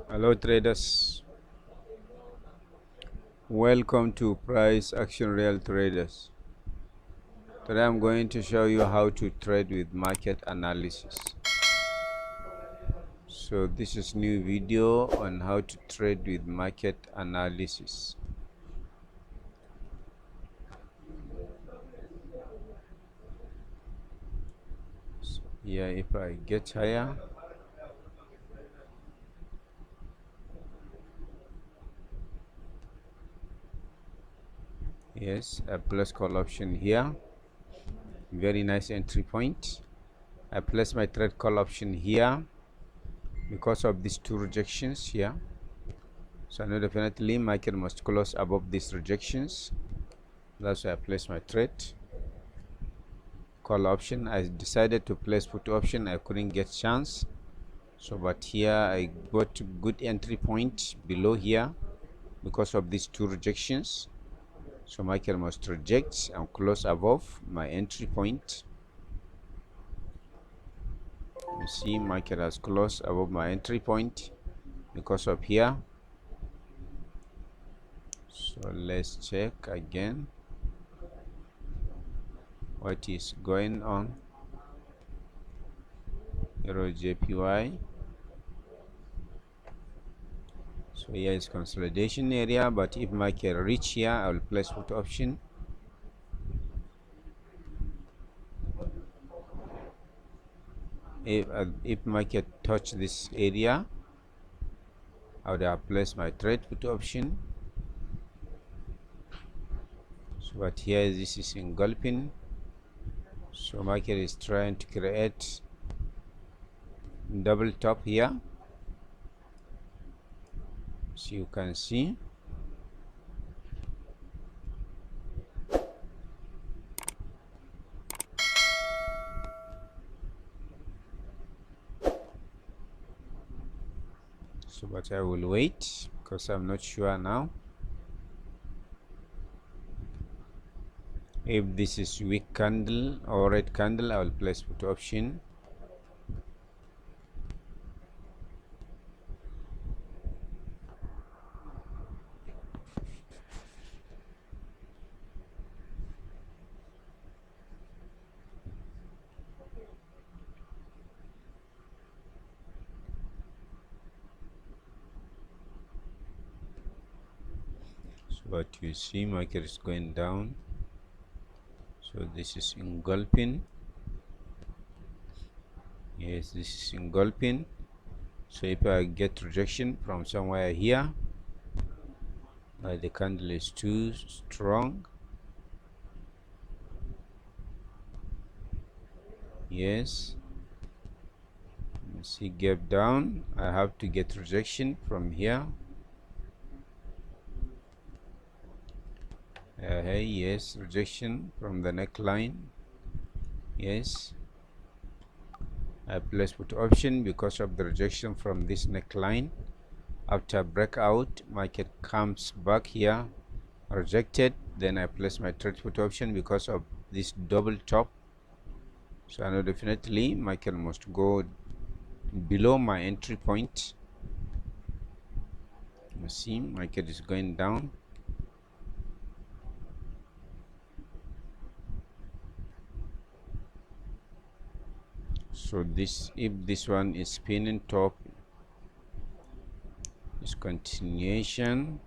Hello traders, welcome to Price Action Real Traders. Today I'm going to show you how to trade with market analysis. So this is new video on how to trade with market analysis. So here if I get higher, yes, a plus call option here, very nice entry point. I place my trade call option here because of these two rejections here. So I know definitely market must close above these rejections. That's why I place my trade call option. I decided to place put option. I couldn't get chance, so but here I got good entry point below here because of these two rejections. So market must reject and close above my entry point. You see market has closed above my entry point because of here. So let's check again what is going on. Euro JPY. So here is consolidation area, but if market reach here, I will place put option. If market touch this area, I would have placed my trade put option. So but here this is engulfing, so market is trying to create double top here, so you can see. So but I will wait because I'm not sure now. If this is weak candle or red candle, I will place put option. So but you see market is going down, so this is engulfing. Yes, this is engulfing. So if I get rejection from somewhere here, the candle is too strong. Yes, you see gap down, I have to get rejection from here. Hey, yes, rejection from the neckline. Yes, I place put option because of the rejection from this neckline. After breakout, market comes back here, rejected, then I place my trade put option because of this double top. So I know definitely market must go below my entry point. You see market is going down. So this, if this one is spinning top, is continuation,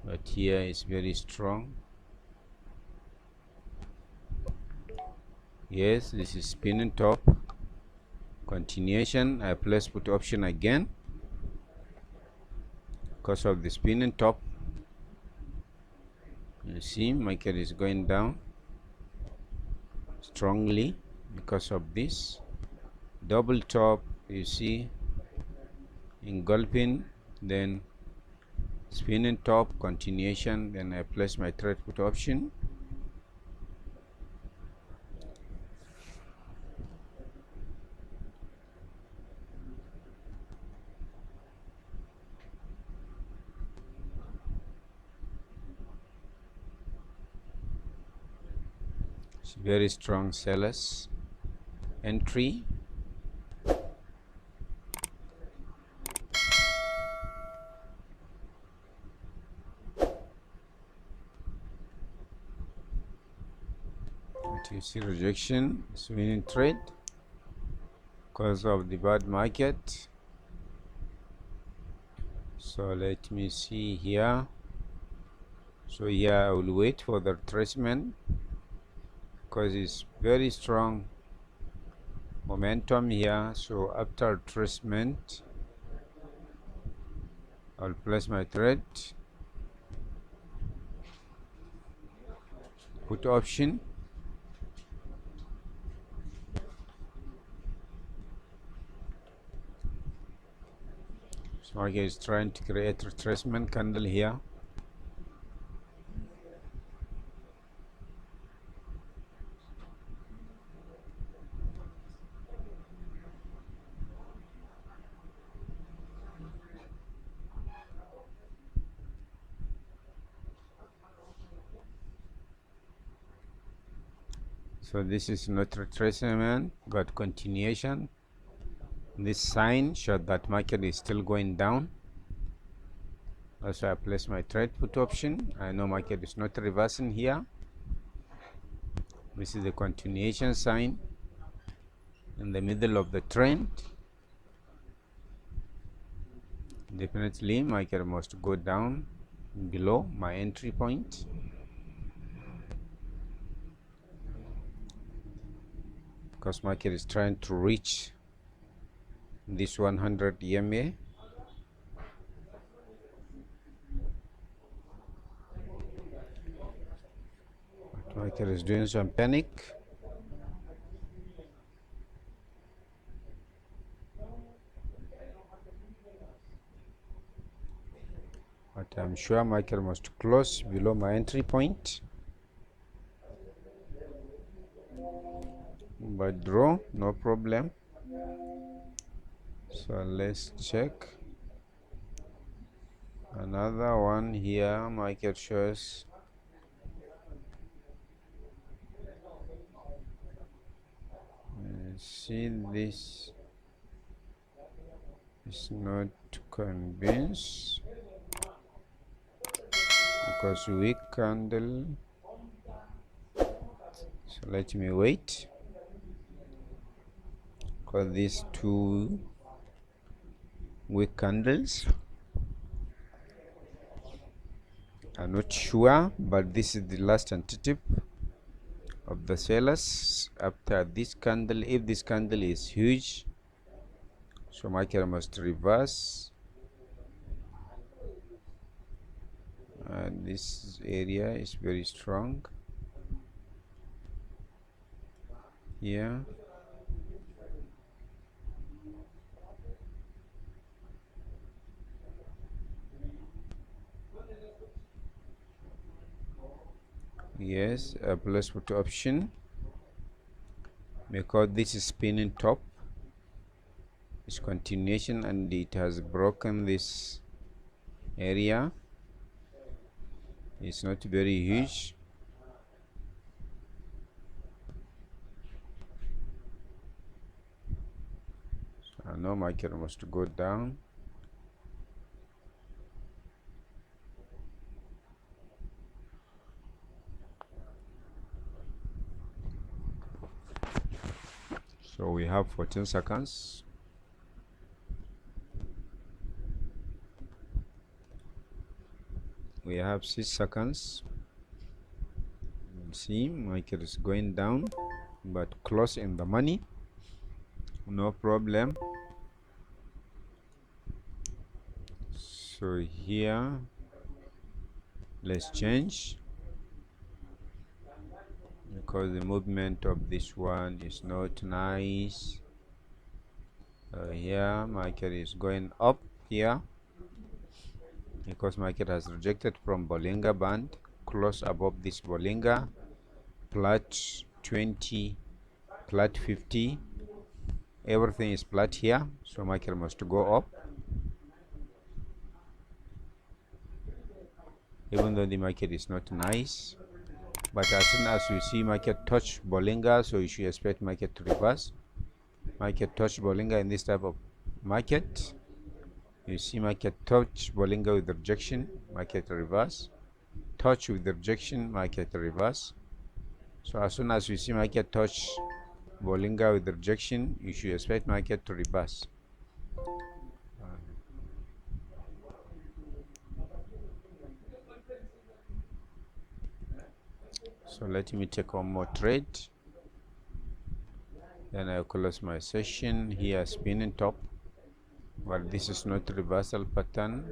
but here is very strong. Yes, this is spinning top, continuation. I place put option again because of the spinning top. You see market is going down strongly because of this double top. You see engulfing, then spinning top, continuation, then I place my trade put option. It's very strong sellers entry. you see rejection, swing trade because of the bad market. So let me see here. So here I will wait for the retracement because it's very strong momentum here. So after retracement, I'll place my trade, put option. So market is trying to create retracement candle here. So this is not retracement but continuation. This sign showed that market is still going down. Also I place my trade put option. I know market is not reversing here. This is the continuation sign in the middle of the trend. Definitely market must go down below my entry point. Because market is trying to reach this 100 EMA. Market is doing some panic. But I'm sure market must close below my entry point. But draw, no problem. So let's check another one here. Market shows see this is not convinced because weak candle. So let me wait because these two weak candles I'm not sure, but this is the last tentative of the sellers after this candle. If this candle is huge, so market must reverse, and this area is very strong here. Yes, a plus put option because this is spinning top, it's continuation, and it has broken this area. It's not very huge. So I know market must go down. So we have 14 seconds. We have 6 seconds. See, market is going down but close in the money, no problem. So here let's change because the movement of this one is not nice. Here market is going up here because market has rejected from Bollinger band, close above this Bollinger, plat 20, plat 50, everything is flat here, so market must go up. Even though the market is not nice, but as soon as you see market touch Bollinger, so you should expect market to reverse. Market touch Bollinger in this type of market. You see market touch Bollinger with rejection, market reverse. Touch with rejection, market reverse. So as soon as you see market touch Bollinger with rejection, you should expect market to reverse. So let me take one more trade, then I'll close my session. Here spinning top, but this is not reversal pattern.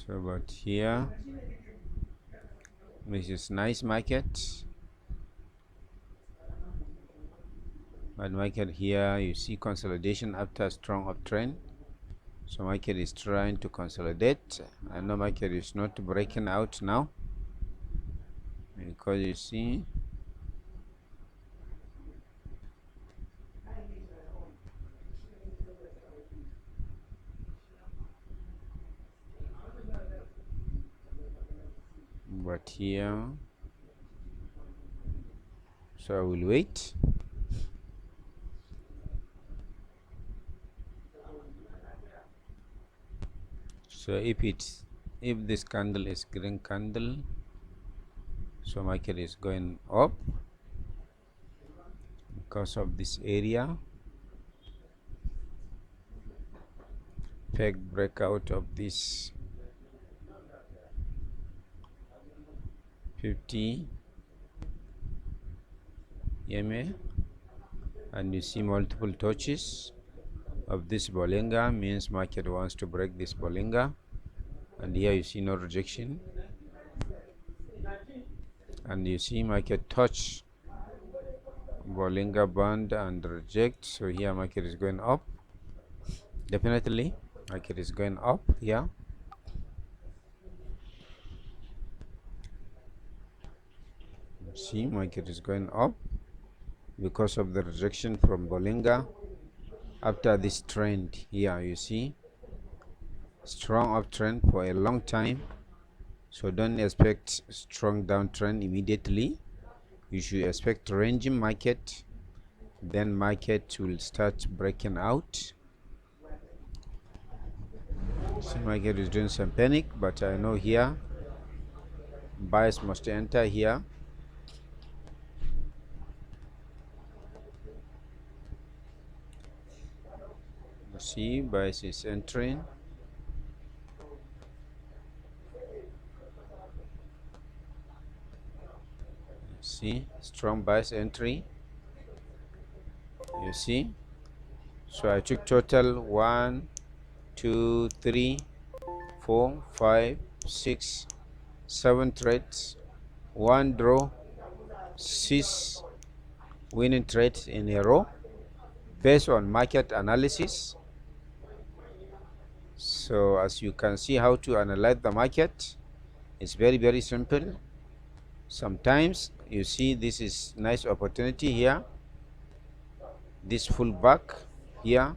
So but here this is nice market, but market here you see consolidation after a strong uptrend. So market is trying to consolidate. I know market is not breaking out now because you see but here, so I will wait. So if this candle is green candle, so market is going up because of this area, peg breakout of this 50 EMA, and you see multiple touches of this Bollinger, means market wants to break this Bollinger, and here you see no rejection, and you see market touch Bollinger band and reject. So here market is going up, definitely market is going up here. See, market is going up because of the rejection from Bollinger after this trend. Here you see strong uptrend for a long time, so don't expect strong downtrend immediately. You should expect ranging market, then market will start breaking out. See, market is doing some panic, but I know here buyers must enter here. See, buyers is entering. See, strong buyers entry. You see, so I took total 1 2 3 4 5 6 7 trades, 1 draw, 6 winning trades in a row based on market analysis. So as you can see how to analyze the market, it's very simple. Sometimes you see this is nice opportunity here, this full back here,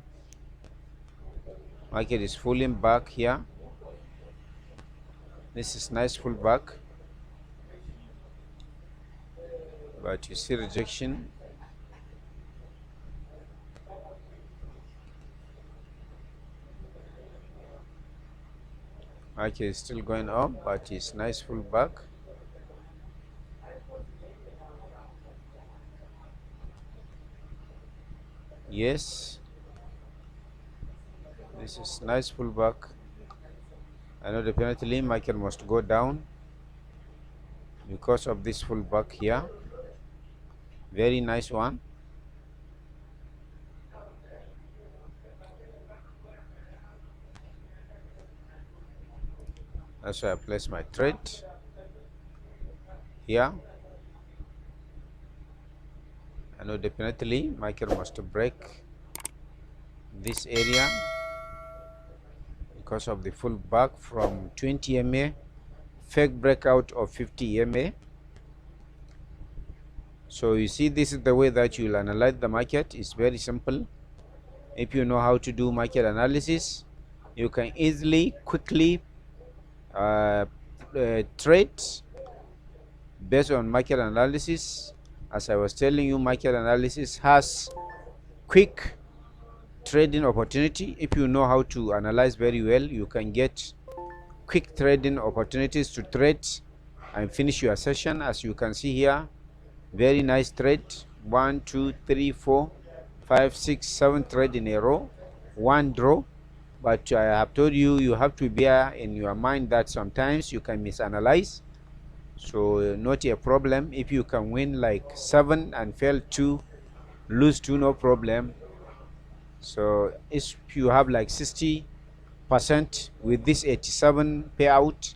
market is pulling back here, this is nice full back, but you see rejection. Market is still going up, but it's nice full back. Yes, this is nice pullback. I know definitely market must go down because of this pullback here. Very nice one. That's why I place my trade here. I know definitely market must break this area because of the full back from 20 EMA, fake breakout of 50 EMA. So you see, this is the way that you'll analyze the market. It's very simple. If you know how to do market analysis, you can easily, quickly trade based on market analysis As I was telling you, market analysis has quick trading opportunity. If you know how to analyze very well, you can get quick trading opportunities to trade and finish your session. As you can see here, very nice trade. 1 2 3 4 5 6 7 trade in a row, one draw. But I have told you, you have to bear in your mind that sometimes you can misanalyze. So not a problem. If you can win like 7 and fail 2, lose 2, no problem. So if you have like 60% with this 87 payout,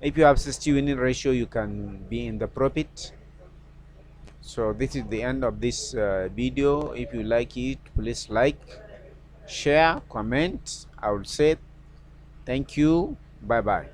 if you have 60 winning ratio, you can be in the profit. So this is the end of this video. If you like it, please like, share, comment. I will say thank you. Bye bye.